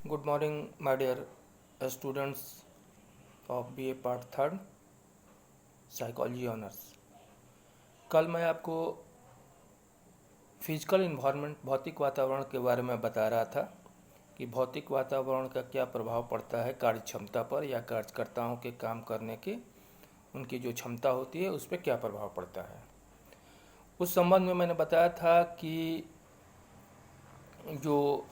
Good morning, my dear students of BA part third psychology honours. कल मैं आपको physical environment भौतिक वातावरण के बारे में बता रहा था कि भौतिक वातावरण का क्या प्रभाव पड़ता है कार्य क्षमता पर या कार्यकर्ताओं के काम करने की उनकी जो क्षमता होती है उस पर क्या प्रभाव पड़ता है। उस संबंध में मैंने बताया था कि जो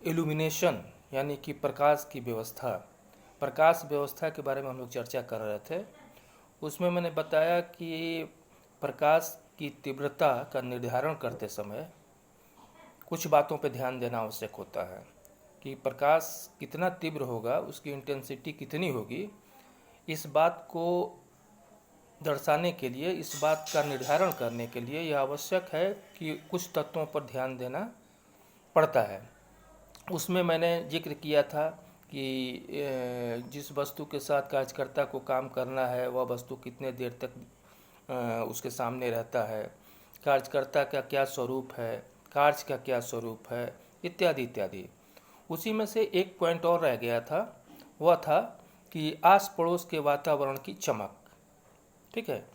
इल्यूमिनेशन यानी कि प्रकाश व्यवस्था के बारे में हम लोग चर्चा कर रहे थे। उसमें मैंने बताया कि प्रकाश की तीव्रता का निर्धारण करते समय कुछ बातों पर ध्यान देना आवश्यक होता है कि प्रकाश कितना तीव्र होगा, उसकी इंटेंसिटी कितनी होगी। इस बात को दर्शाने के लिए, इस बात का निर्धारण करने के लिए यह आवश्यक है कि कुछ तत्वों पर ध्यान देना पड़ता है। उसमें मैंने जिक्र किया था कि जिस वस्तु के साथ कार्यकर्ता को काम करना है वह वस्तु कितने देर तक उसके सामने रहता है, कार्यकर्ता का क्या स्वरूप है, कार्य का क्या स्वरूप है, इत्यादि इत्यादि। उसी में से एक पॉइंट और रह गया था, वह था कि आस पड़ोस के वातावरण की चमक। ठीक है,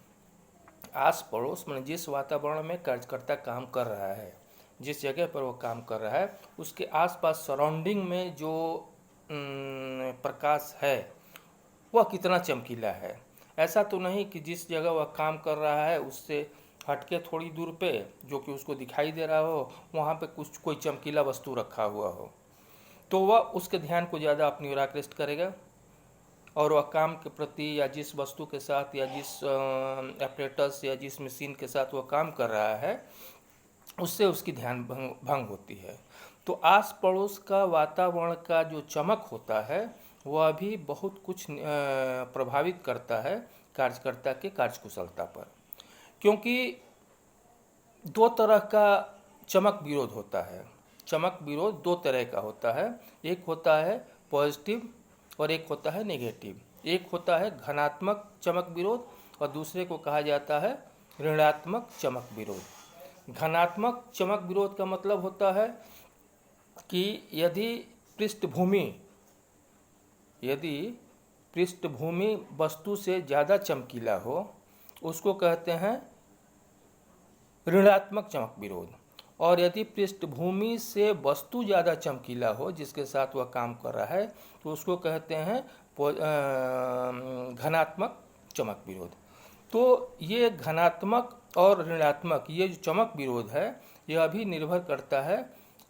आस पड़ोस में जिस वातावरण में कार्यकर्ता काम कर रहा है, जिस जगह पर वो काम कर रहा है, उसके आसपास सराउंडिंग में जो प्रकाश है वह कितना चमकीला है। ऐसा तो नहीं कि जिस जगह वह काम कर रहा है उससे हटके थोड़ी दूर पे जो कि उसको दिखाई दे रहा हो वहाँ पे कोई चमकीला वस्तु रखा हुआ हो, तो वह उसके ध्यान को ज़्यादा अपनी ओर आकृष्ट करेगा और वह काम के प्रति या जिस वस्तु के साथ या जिस ऑपरेटर्स या जिस मशीन के साथ वह काम कर रहा है उससे उसकी ध्यान भंग होती है। तो आस पड़ोस का वातावरण का जो चमक होता है वह भी बहुत कुछ प्रभावित करता है कार्यकर्ता के कार्यकुशलता पर, क्योंकि दो तरह का चमक विरोध होता है। चमक विरोध दो तरह का होता है, एक होता है पॉजिटिव और एक होता है नेगेटिव। एक होता है धनात्मक चमक विरोध और दूसरे को कहा जाता है ऋणात्मक चमक विरोध। धनात्मक चमक विरोध का मतलब होता है कि यदि पृष्ठभूमि वस्तु से ज़्यादा चमकीला हो उसको कहते हैं ऋणात्मक चमक विरोध, और यदि पृष्ठभूमि से वस्तु ज़्यादा चमकीला हो जिसके साथ वह काम कर रहा है तो उसको कहते हैं धनात्मक चमक विरोध। तो ये धनात्मक और ऋणात्मक ये जो चमक विरोध है यह भी निर्भर करता है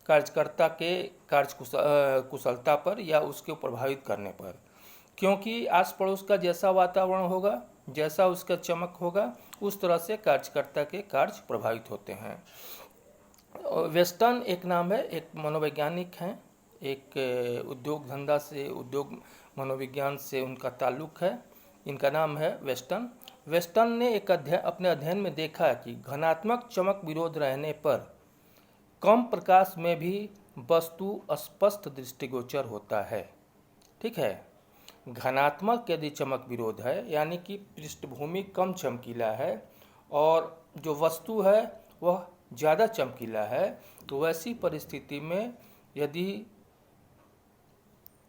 कार्यकर्ता के कुशलता पर या उसके प्रभावित करने पर, क्योंकि आस पड़ोस का जैसा वातावरण होगा, जैसा उसका चमक होगा, उस तरह से कार्यकर्ता के कार्य प्रभावित होते हैं। वेस्टन एक नाम है, एक मनोवैज्ञानिक हैं, एक उद्योग धंधा से, उद्योग मनोविज्ञान से उनका ताल्लुक है। इनका नाम है वेस्टन। वेस्टन ने अपने अध्ययन में देखा कि घनात्मक चमक विरोध रहने पर कम प्रकाश में भी वस्तु स्पष्ट दृष्टिगोचर होता है। ठीक है, घनात्मक यदि चमक विरोध है यानी कि पृष्ठभूमि कम चमकीला है और जो वस्तु है वह ज़्यादा चमकीला है, तो वैसी परिस्थिति में यदि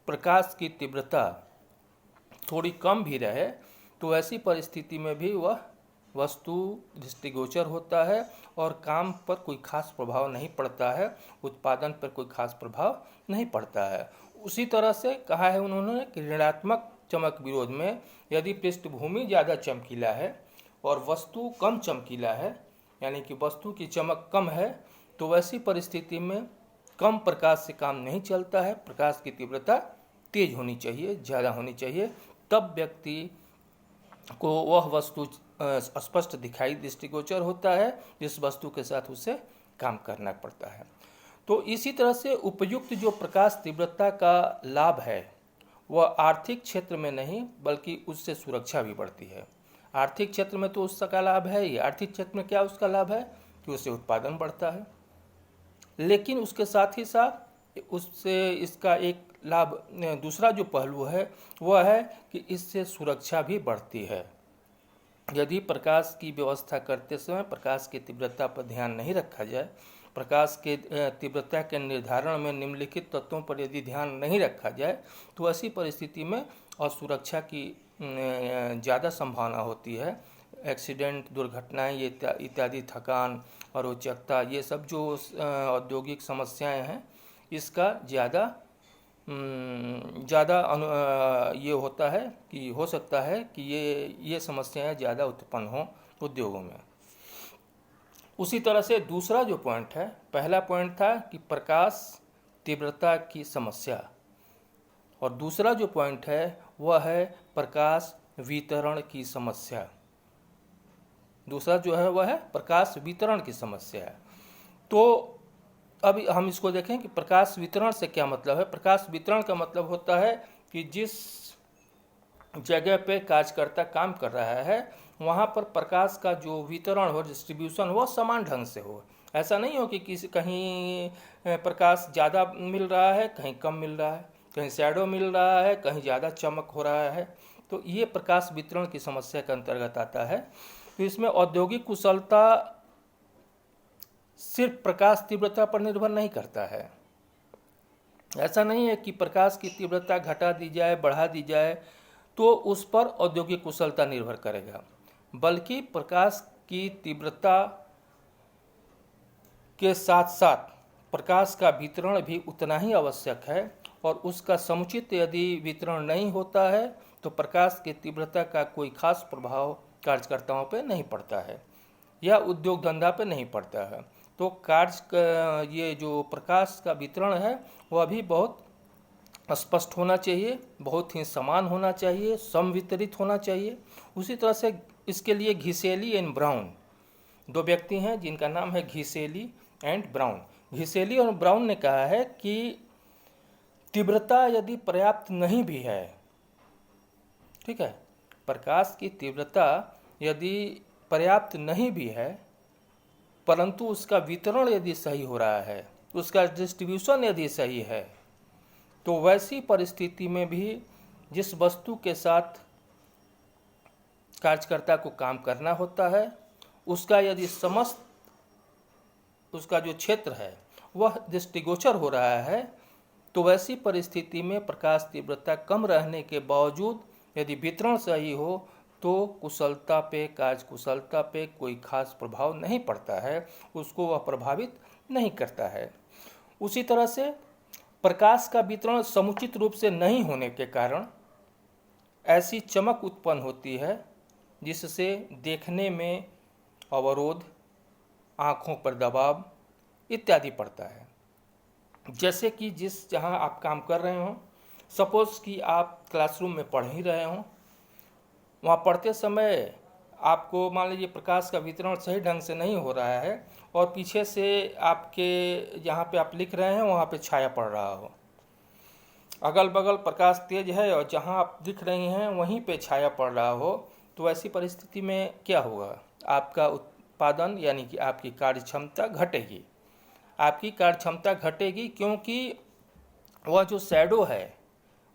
प्रकाश की तीव्रता थोड़ी कम भी रहे तो ऐसी परिस्थिति में भी वह वस्तु दृष्टिगोचर होता है और काम पर कोई खास प्रभाव नहीं पड़ता है, उत्पादन पर कोई खास प्रभाव नहीं पड़ता है। उसी तरह से कहा है उन्होंने कि ऋणात्मक चमक विरोध में यदि पृष्ठभूमि ज़्यादा चमकीला है और वस्तु कम चमकीला है यानी कि वस्तु की चमक कम है, तो वैसी परिस्थिति में कम प्रकाश से काम नहीं चलता है, प्रकाश की तीव्रता तेज होनी चाहिए, ज़्यादा होनी चाहिए, तब व्यक्ति को वह वस्तु स्पष्ट दिखाई दृष्टिगोचर होता है जिस वस्तु के साथ उसे काम करना पड़ता है। तो इसी तरह से उपयुक्त जो प्रकाश तीव्रता का लाभ है वह आर्थिक क्षेत्र में नहीं बल्कि उससे सुरक्षा भी बढ़ती है। आर्थिक क्षेत्र में तो उसका लाभ है ही, आर्थिक क्षेत्र में क्या उसका लाभ है कि उससे उत्पादन बढ़ता है, लेकिन उसके साथ ही साथ उससे इसका एक लाभ दूसरा जो पहलू है वह है कि इससे सुरक्षा भी बढ़ती है। यदि प्रकाश की व्यवस्था करते समय प्रकाश की तीव्रता पर ध्यान नहीं रखा जाए प्रकाश के तीव्रता के निर्धारण में निम्नलिखित तत्वों पर यदि ध्यान नहीं रखा जाए तो ऐसी परिस्थिति में असुरक्षा की ज़्यादा संभावना होती है। एक्सीडेंट, दुर्घटनाएं ये इत्यादि, थकान, अरोचकता, ये सब जो औद्योगिक समस्याएं हैं, इसका ज़्यादा ये होता है कि हो सकता है कि ये समस्याएं ज़्यादा उत्पन्न हों उद्योगों में। उसी तरह से दूसरा जो पॉइंट है, पहला पॉइंट था कि प्रकाश तीव्रता की समस्या, और दूसरा जो पॉइंट है वह है प्रकाश वितरण की समस्या। दूसरा जो है वह है प्रकाश वितरण की समस्या है। तो अब हम इसको देखें कि प्रकाश वितरण से क्या मतलब है। प्रकाश वितरण का मतलब होता है कि जिस जगह पे कार्यकर्ता काम कर रहा है वहाँ पर प्रकाश का जो वितरण हो, डिस्ट्रीब्यूशन हो, समान ढंग से हो। ऐसा नहीं हो कि कहीं प्रकाश ज़्यादा मिल रहा है, कहीं कम मिल रहा है, कहीं शैडो मिल रहा है, कहीं ज़्यादा चमक हो रहा है। तो ये प्रकाश वितरण की समस्या के अंतर्गत आता है। तो इसमें औद्योगिक कुशलता सिर्फ प्रकाश तीव्रता पर निर्भर नहीं करता है। ऐसा नहीं है कि प्रकाश की तीव्रता घटा दी जाए, बढ़ा दी जाए तो उस पर औद्योगिक कुशलता निर्भर करेगा, बल्कि प्रकाश की तीव्रता के साथ साथ प्रकाश का वितरण भी उतना ही आवश्यक है, और उसका समुचित यदि वितरण नहीं होता है तो प्रकाश की तीव्रता का कोई खास प्रभाव कार्यकर्ताओं पर नहीं पड़ता है या उद्योग धंधा पे नहीं पड़ता है। तो ये जो प्रकाश का वितरण है वह भी बहुत स्पष्ट होना चाहिए, बहुत ही समान होना चाहिए, समवितरित होना चाहिए। उसी तरह से इसके लिए घिसेली एंड ब्राउन, दो व्यक्ति हैं जिनका नाम है घिसेली एंड ब्राउन। घिसेली और ब्राउन ने कहा है कि तीव्रता यदि पर्याप्त नहीं भी है, ठीक है, प्रकाश की तीव्रता यदि पर्याप्त नहीं भी है, परंतु उसका वितरण यदि सही हो रहा है, उसका डिस्ट्रीब्यूशन यदि सही है, तो वैसी परिस्थिति में भी जिस वस्तु के साथ कार्यकर्ता को काम करना होता है उसका यदि समस्त उसका जो क्षेत्र है वह दृष्टिगोचर हो रहा है, तो वैसी परिस्थिति में प्रकाश तीव्रता कम रहने के बावजूद यदि वितरण सही हो तो कुशलता पे, कार्य कुशलता पे कोई खास प्रभाव नहीं पड़ता है, उसको वह प्रभावित नहीं करता है। उसी तरह से प्रकाश का वितरण समुचित रूप से नहीं होने के कारण ऐसी चमक उत्पन्न होती है जिससे देखने में अवरोध, आँखों पर दबाव इत्यादि पड़ता है। जैसे कि जहाँ आप काम कर रहे हों, सपोज़ कि आप क्लासरूम में पढ़ ही रहे हों, वहाँ पढ़ते समय आपको मान लीजिए प्रकाश का वितरण सही ढंग से नहीं हो रहा है और पीछे से आपके जहाँ पे आप लिख रहे हैं वहाँ पे छाया पड़ रहा हो, अगल बगल प्रकाश तेज है और जहाँ आप दिख रही हैं वहीं पे छाया पड़ रहा हो, तो ऐसी परिस्थिति में क्या होगा? आपका उत्पादन यानी कि आपकी कार्य क्षमता घटेगी। आपकी कार्य क्षमता घटेगी क्योंकि वह जो शैडो है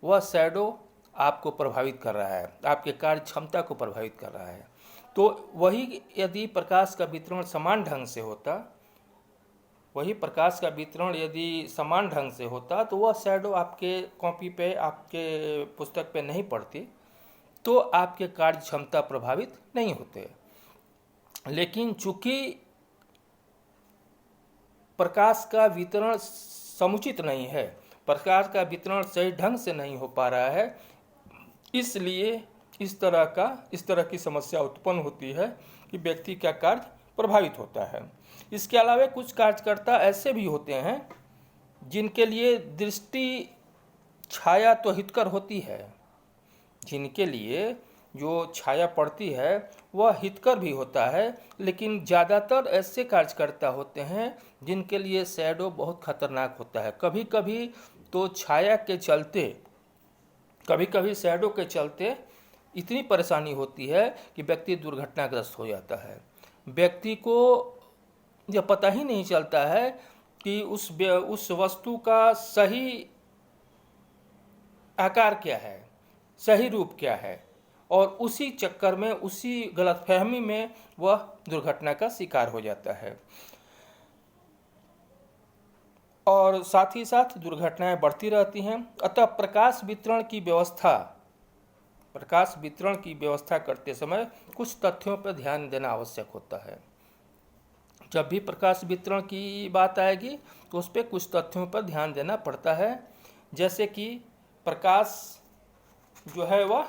वह शैडो आपको प्रभावित कर रहा है, आपके कार्य क्षमता को प्रभावित कर रहा है। तो वही यदि प्रकाश का वितरण समान ढंग से होता, तो वह शैडो आपके कॉपी पे, आपके पुस्तक पे नहीं पड़ती, तो आपके कार्य क्षमता प्रभावित नहीं होते। लेकिन चूंकि प्रकाश का वितरण समुचित नहीं है, प्रकाश का वितरण सही ढंग से नहीं हो पा रहा है, इसलिए इस तरह की समस्या उत्पन्न होती है कि व्यक्ति का कार्य प्रभावित होता है। इसके अलावा कुछ कार्यकर्ता ऐसे भी होते हैं जिनके लिए दृष्टि छाया तो हितकर होती है, जिनके लिए जो छाया पड़ती है वह हितकर भी होता है, लेकिन ज़्यादातर ऐसे कार्यकर्ता होते हैं जिनके लिए शैडो बहुत खतरनाक होता है। कभी कभी तो छाया के चलते, कभी कभी शैडो के चलते इतनी परेशानी होती है कि व्यक्ति दुर्घटनाग्रस्त हो जाता है। व्यक्ति को यह पता ही नहीं चलता है कि उस वस्तु का सही आकार क्या है, सही रूप क्या है, और उसी चक्कर में, उसी गलतफहमी में वह दुर्घटना का शिकार हो जाता है। और साथ ही साथ दुर्घटनाएं बढ़ती रहती हैं। अतः प्रकाश वितरण की व्यवस्था करते समय कुछ तथ्यों पर ध्यान देना आवश्यक होता है। जब भी प्रकाश वितरण की बात आएगी तो उस पर कुछ तथ्यों पर ध्यान देना पड़ता है, जैसे कि प्रकाश जो है वह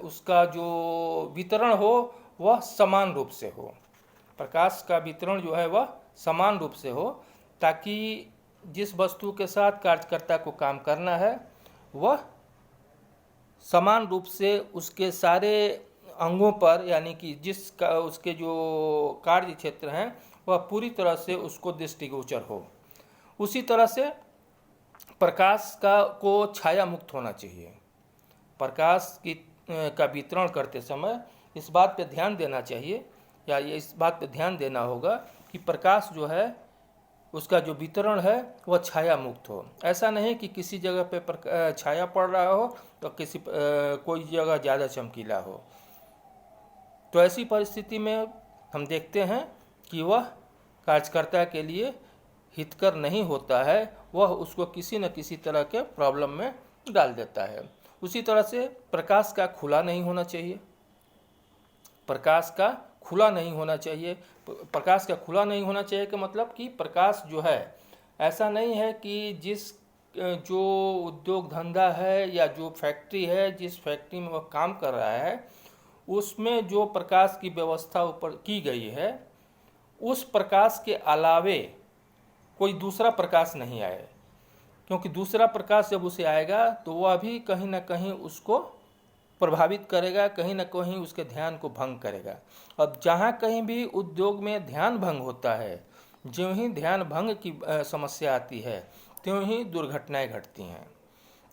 उसका जो वितरण हो वह समान रूप से हो। प्रकाश का वितरण जो है वह समान रूप से हो, ताकि जिस वस्तु के साथ कार्यकर्ता को काम करना है वह समान रूप से उसके सारे अंगों पर, यानी कि उसके जो कार्य क्षेत्र हैं वह पूरी तरह से उसको दृष्टिगोचर हो। उसी तरह से प्रकाश को छाया मुक्त होना चाहिए। प्रकाश का वितरण करते समय इस बात पे ध्यान देना चाहिए, या ये इस बात पे ध्यान देना होगा कि प्रकाश जो है उसका जो वितरण है वह छाया मुक्त हो। ऐसा नहीं कि किसी जगह पे छाया पड़ रहा हो तो कोई जगह ज़्यादा चमकीला हो। तो ऐसी परिस्थिति में हम देखते हैं कि वह कार्यकर्ता के लिए हितकर नहीं होता है, वह उसको किसी न किसी तरह के प्रॉब्लम में डाल देता है। उसी तरह से प्रकाश का खुला नहीं होना चाहिए। प्रकाश का खुला नहीं होना चाहिए का मतलब कि प्रकाश जो है ऐसा नहीं है कि जो उद्योग धंधा है या जो फैक्ट्री है, जिस फैक्ट्री में वह काम कर रहा है उसमें जो प्रकाश की व्यवस्था ऊपर की गई है उस प्रकाश के अलावे कोई दूसरा प्रकाश नहीं आए, क्योंकि दूसरा प्रकाश जब उसे आएगा तो वह भी कहीं ना कहीं उसको प्रभावित करेगा, कहीं ना कहीं उसके ध्यान को भंग करेगा। अब जहाँ कहीं भी उद्योग में ध्यान भंग होता है, ज्यों ही ध्यान भंग की समस्या आती है त्यों ही दुर्घटनाएं घटती हैं।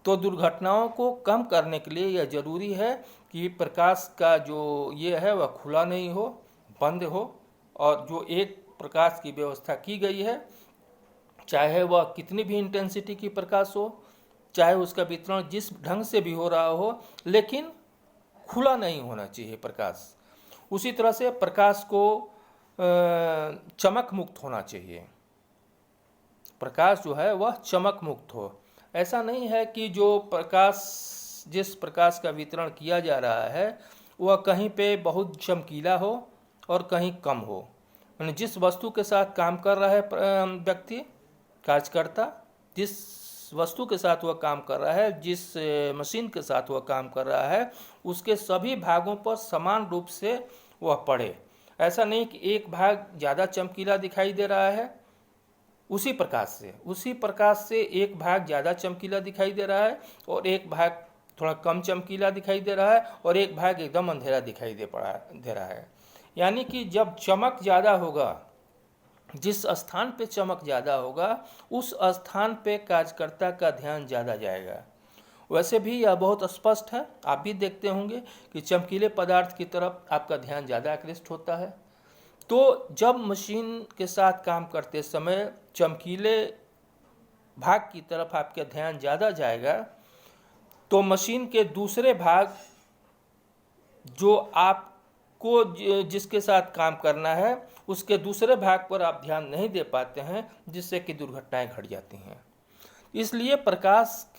तो दुर्घटनाओं को कम करने के लिए यह जरूरी है कि प्रकाश का जो ये है वह खुला नहीं हो, बंद हो, और जो एक प्रकाश की व्यवस्था की गई है चाहे वह कितनी भी इंटेंसिटी की प्रकाश हो, चाहे उसका वितरण जिस ढंग से भी हो रहा हो, लेकिन खुला नहीं होना चाहिए प्रकाश। उसी तरह से प्रकाश को चमक मुक्त होना चाहिए। प्रकाश जो है वह चमक मुक्त हो। ऐसा नहीं है कि जिस प्रकाश का वितरण किया जा रहा है वह कहीं पे बहुत चमकीला हो और कहीं कम हो। जिस वस्तु के साथ काम कर रहा है व्यक्ति, कार्यकर्ता, जिस वस्तु के साथ वह काम कर रहा है, जिस मशीन के साथ वह काम कर रहा है, उसके सभी भागों पर समान रूप से वह पड़े। ऐसा नहीं कि एक भाग ज़्यादा चमकीला दिखाई दे रहा है, उसी प्रकाश से एक भाग ज़्यादा चमकीला दिखाई दे रहा है और एक भाग थोड़ा कम चमकीला दिखाई दे रहा है और एक भाग एकदम अंधेरा दिखाई दे रहा है। यानी कि जब चमक ज़्यादा होगा, जिस स्थान पे चमक ज़्यादा होगा उस स्थान पे कार्यकर्ता का ध्यान ज़्यादा जाएगा। वैसे भी यह बहुत स्पष्ट है, आप भी देखते होंगे कि चमकीले पदार्थ की तरफ आपका ध्यान ज़्यादा आकृष्ट होता है। तो जब मशीन के साथ काम करते समय चमकीले भाग की तरफ आपका ध्यान ज़्यादा जाएगा तो मशीन के दूसरे भाग जो आपको जिसके साथ काम करना है उसके दूसरे भाग पर आप ध्यान नहीं दे पाते हैं, जिससे कि दुर्घटनाएं घट जाती हैं। इसलिए प्रकाश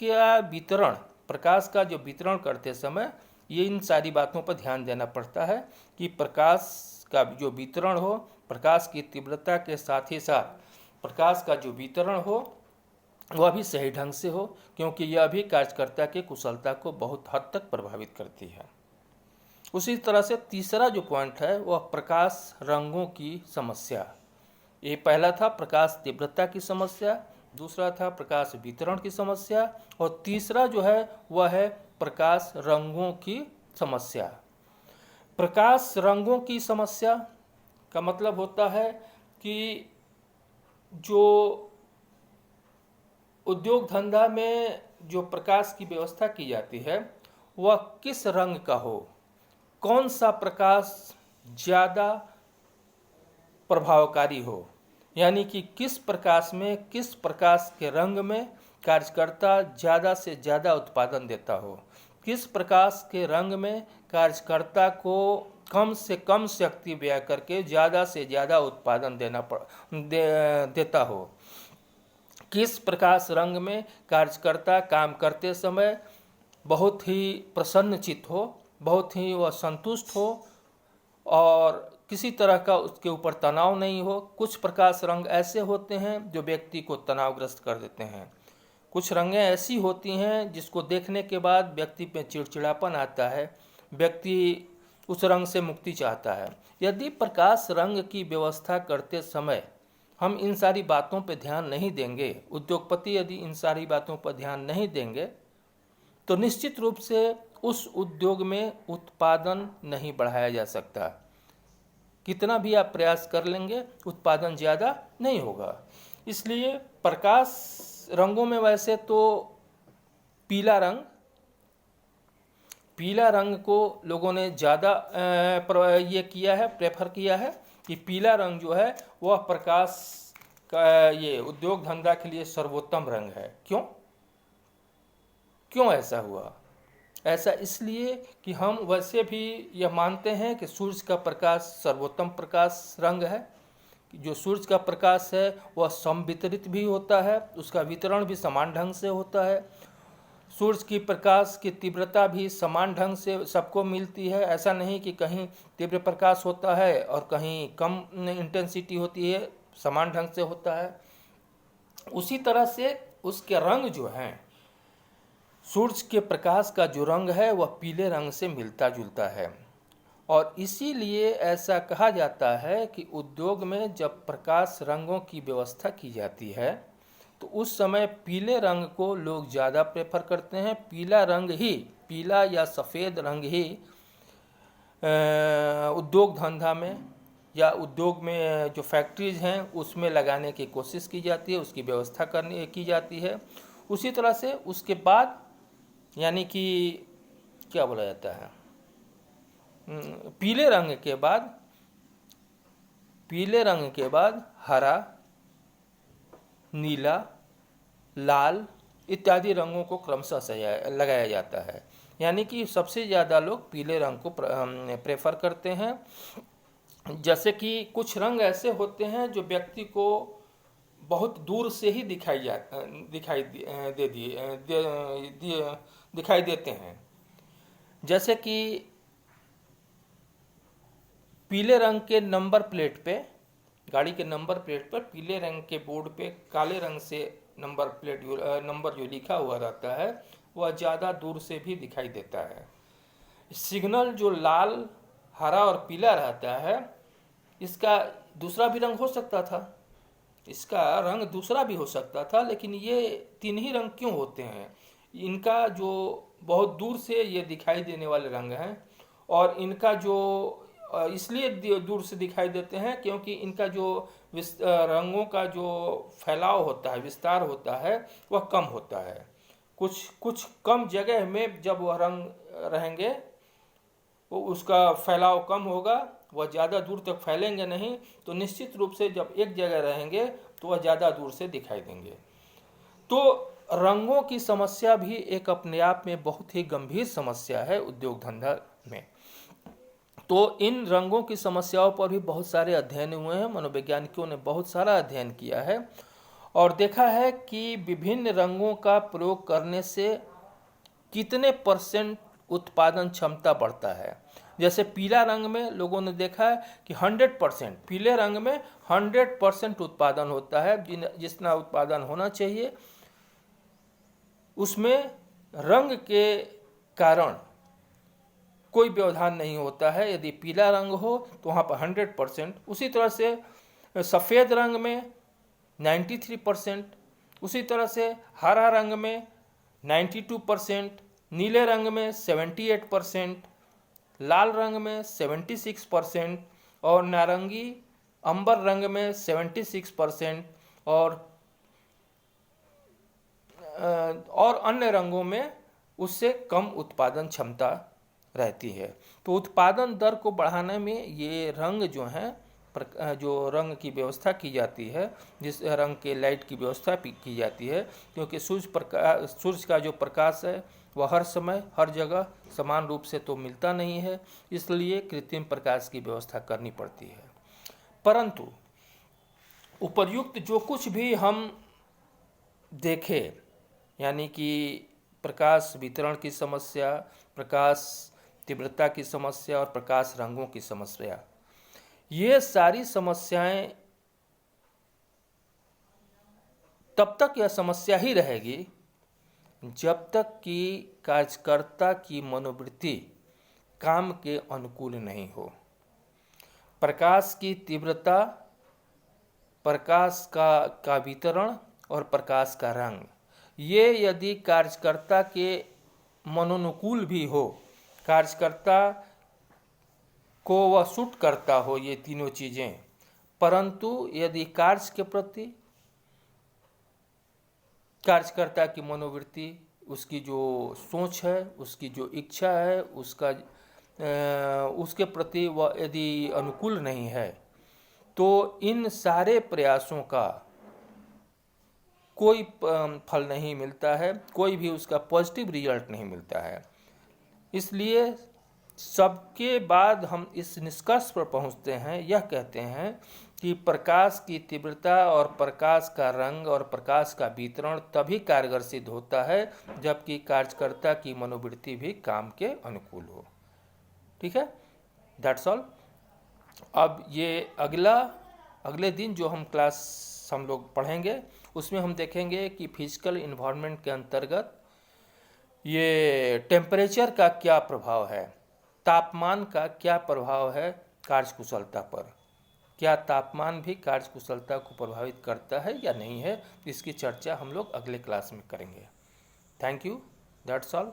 का जो वितरण करते समय ये इन सारी बातों पर ध्यान देना पड़ता है कि प्रकाश का जो वितरण हो, प्रकाश की तीव्रता के साथ ही साथ प्रकाश का जो वितरण हो वह भी सही ढंग से हो, क्योंकि यह भी कार्यकर्ता की कुशलता को बहुत हद तक प्रभावित करती है। उसी तरह से तीसरा जो पॉइंट है वह प्रकाश रंगों की समस्या। ये पहला था प्रकाश तीव्रता की समस्या, दूसरा था प्रकाश वितरण की समस्या, और तीसरा जो है वह है प्रकाश रंगों की समस्या। प्रकाश रंगों की समस्या का मतलब होता है कि जो उद्योग धंधा में जो प्रकाश की व्यवस्था की जाती है वह किस रंग का हो, कौन सा प्रकाश ज़्यादा प्रभावकारी हो, यानी कि किस प्रकाश के रंग में कार्यकर्ता ज़्यादा से ज़्यादा उत्पादन देता हो, किस प्रकाश के रंग में कार्यकर्ता को कम से कम शक्ति व्यय करके ज़्यादा से ज़्यादा उत्पादन देता हो। किस प्रकाश रंग में कार्यकर्ता काम करते समय बहुत ही प्रसन्नचित्त हो, बहुत ही वह संतुष्ट हो और किसी तरह का उसके ऊपर तनाव नहीं हो। कुछ प्रकाश रंग ऐसे होते हैं जो व्यक्ति को तनावग्रस्त कर देते हैं। कुछ रंगें ऐसी होती हैं जिसको देखने के बाद व्यक्ति पे चिड़चिड़ापन आता है, व्यक्ति उस रंग से मुक्ति चाहता है। यदि प्रकाश रंग की व्यवस्था करते समय हम इन सारी बातों पर ध्यान नहीं देंगे, उद्योगपति यदि इन सारी बातों पर ध्यान नहीं देंगे, तो निश्चित रूप से उस उद्योग में उत्पादन नहीं बढ़ाया जा सकता। कितना भी आप प्रयास कर लेंगे, उत्पादन ज़्यादा नहीं होगा। इसलिए प्रकाश रंगों में वैसे तो पीला रंग को लोगों ने ज़्यादा ये किया है, प्रेफर किया है कि पीला रंग जो है वह प्रकाश का ये उद्योग धंधा के लिए सर्वोत्तम रंग है। क्यों ऐसा हुआ? ऐसा इसलिए कि हम वैसे भी यह मानते हैं कि सूर्य का प्रकाश सर्वोत्तम प्रकाश रंग है। जो सूर्य का प्रकाश है वह समवितरित भी होता है, उसका वितरण भी समान ढंग से होता है। सूर्य की प्रकाश की तीव्रता भी समान ढंग से सबको मिलती है। ऐसा नहीं कि कहीं तीव्र प्रकाश होता है और कहीं कम इंटेंसिटी होती है, समान ढंग से होता है। उसी तरह से उसके रंग जो हैं, सूर्य के प्रकाश का जो रंग है वह पीले रंग से मिलता जुलता है और इसीलिए ऐसा कहा जाता है कि उद्योग में जब प्रकाश रंगों की व्यवस्था की जाती है तो उस समय पीले रंग को लोग ज़्यादा प्रेफर करते हैं। पीला या सफ़ेद रंग ही उद्योग धंधा में या उद्योग में जो फैक्ट्रीज हैं उसमें लगाने की कोशिश की जाती है, उसकी व्यवस्था की जाती है। उसी तरह से उसके बाद यानी कि क्या बोला जाता है, पीले रंग के बाद हरा, नीला, लाल इत्यादि रंगों को क्रमशः लगाया जाता है। यानी कि सबसे ज़्यादा लोग पीले रंग को प्रेफर करते हैं। जैसे कि कुछ रंग ऐसे होते हैं जो व्यक्ति को बहुत दूर से ही दिखाई देते हैं। जैसे कि पीले रंग के नंबर प्लेट पे, गाड़ी के नंबर प्लेट पर पीले रंग के बोर्ड पे काले रंग से नंबर जो लिखा हुआ रहता है वह ज़्यादा दूर से भी दिखाई देता है। सिग्नल जो लाल, हरा और पीला रहता है, इसका दूसरा भी रंग हो सकता था, लेकिन ये तीन ही रंग क्यों होते हैं? इनका जो बहुत दूर से ये दिखाई देने वाले रंग हैं और इनका जो इसलिए दूर से दिखाई देते हैं क्योंकि इनका जो रंगों का जो फैलाव होता है, विस्तार होता है, वह कम होता है। कुछ कम जगह में जब वह रंग रहेंगे वो उसका फैलाव कम होगा, वह ज़्यादा दूर तक फैलेंगे नहीं, तो निश्चित रूप से जब एक जगह रहेंगे तो वह ज़्यादा दूर से दिखाई देंगे। तो रंगों की समस्या भी एक अपने आप में बहुत ही गंभीर समस्या है उद्योग धंधा में। तो इन रंगों की समस्याओं पर भी बहुत सारे अध्ययन हुए हैं। मनोवैज्ञानिकों ने बहुत सारा अध्ययन किया है और देखा है कि विभिन्न रंगों का प्रयोग करने से कितने % उत्पादन क्षमता बढ़ता है। जैसे पीला रंग में लोगों ने देखा है कि 100%, पीले रंग में 100% उत्पादन होता है। जितना उत्पादन होना चाहिए उसमें रंग के कारण कोई व्यवधान नहीं होता है। यदि पीला रंग हो तो वहाँ पर 100%, उसी तरह से सफ़ेद रंग में 93%, उसी तरह से हरा रंग में 92%, नीले रंग में 78%, लाल रंग में 76% और नारंगी अंबर रंग में 76% और अन्य रंगों में उससे कम उत्पादन क्षमता रहती है। तो उत्पादन दर को बढ़ाने में ये रंग जो हैं जो रंग की व्यवस्था की जाती है, जिस रंग के लाइट की व्यवस्था की जाती है, क्योंकि सूर्य का जो प्रकाश है वह हर समय हर जगह समान रूप से तो मिलता नहीं है, इसलिए कृत्रिम प्रकाश की व्यवस्था करनी पड़ती है। परंतु उपर्युक्त जो कुछ भी हम देखें, यानी कि प्रकाश वितरण की समस्या, प्रकाश तीव्रता की समस्या और प्रकाश रंगों की समस्या, ये सारी समस्याएं तब तक यह समस्या ही रहेगी जब तक कि कार्यकर्ता की मनोवृत्ति काम के अनुकूल नहीं हो। प्रकाश की तीव्रता, प्रकाश का वितरण और प्रकाश का रंग, ये यदि कार्यकर्ता के मनोनुकूल भी हो, कार्यकर्ता को वह सूट करता हो ये तीनों चीज़ें, परंतु यदि कार्य के प्रति कार्यकर्ता की मनोवृत्ति, उसकी जो सोच है, उसकी जो इच्छा है, उसके प्रति वह यदि अनुकूल नहीं है, तो इन सारे प्रयासों का कोई फल नहीं मिलता है, कोई भी उसका पॉजिटिव रिजल्ट नहीं मिलता है। इसलिए सबके बाद हम इस निष्कर्ष पर पहुंचते हैं, यह कहते हैं कि प्रकाश की तीव्रता और प्रकाश का रंग और प्रकाश का वितरण तभी कारगर सिद्ध होता है जबकि कार्यकर्ता की मनोवृत्ति भी काम के अनुकूल हो। ठीक है, दैट्स ऑल। अब ये अगले दिन जो हम लोग पढ़ेंगे उसमें हम देखेंगे कि फिजिकल इन्वायरमेंट के अंतर्गत ये टेम्परेचर का क्या प्रभाव है, तापमान का क्या प्रभाव है कार्यकुशलता पर, क्या तापमान भी कार्यकुशलता को प्रभावित करता है या नहीं है, इसकी चर्चा हम लोग अगले क्लास में करेंगे। Thank you, that's all.